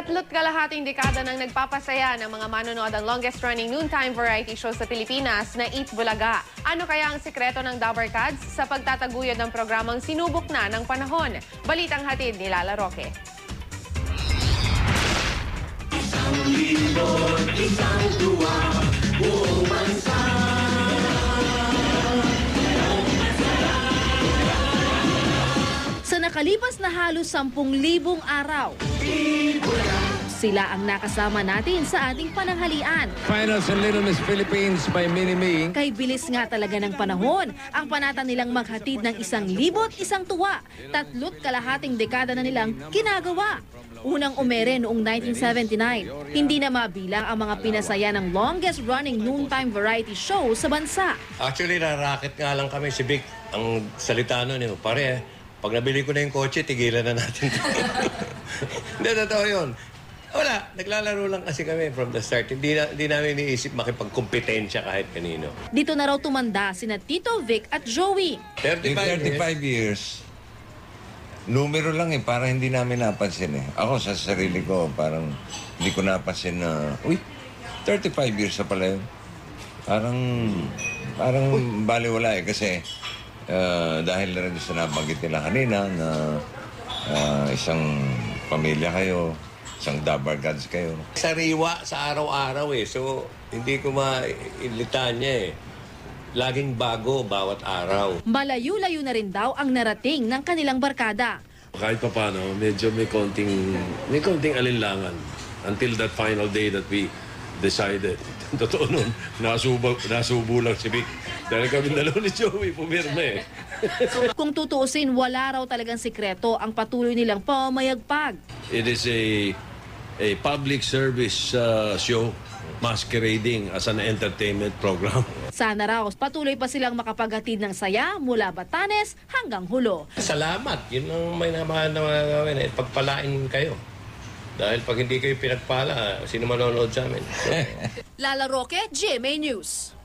3.5 dekada nang nagpapasaya ng mga manonood ang longest-running noontime variety show sa Pilipinas na Eat Bulaga. Ano kaya ang sikreto ng Dabarkads sa pagtataguyod ng programang sinubok na ng panahon? Balitang hatid ni Lala Roque. Isang libon, isang tuwa, buong bansa. Sa nakalipas na halos 10,000 araw, sila ang nakasama natin sa ating pananghalian. Finals in Little Miss Philippines by Mini-Me. Kay bilis nga talaga ng panahon, ang panata nilang maghatid ng 1,000 isang tuwa. 3.5 dekada na nilang ginagawa. Unang umere noong 1979. Hindi na mabilang ang mga pinasaya ng longest running noontime variety show sa bansa. Actually, nararakit nga lang kami si Vic. Ang salita nun, pare, pag nabili ko na yung kotse, tigilan na natin. Hindi, totoo yun. Wala, naglalaro lang kasi kami from the start. Hindi namin iniisip makipagkompetensya kahit kanino. Dito na raw tumanda sina Tito, Vic at Joey. 35 years, numero lang para hindi namin napansin . Ako sa sarili ko, parang hindi ko napansin na, 35 years na pala yun. Parang baliwala kasi dahil na rin sa nabanggit nila kanina na isang pamilya kayo, isang Dabarkads kayo. Sariwa sa araw-araw so hindi ko mailitan niya Laging bago bawat araw. Malayo-layo na rin daw ang narating ng kanilang barkada. Kahit pa paano, medyo may konting alinlangan until that final day that we decided. Totoo nun, nasubo lang si Vic. Dahil kami dalawa ni Joey, pumirme. Kung tutuusin, wala raw talagang sikreto ang patuloy nilang pamayagpag. It is a public service show masquerading as an entertainment program. Sana raw patuloy pa silang makapaghatid ng saya mula Batanes hanggang Hulo. Salamat. Yun ang may naman na gawin. Pagpalain kayo. Dahil pag hindi kayo pinagpala, sino manonood sa amin? Lala Roque, GMA News.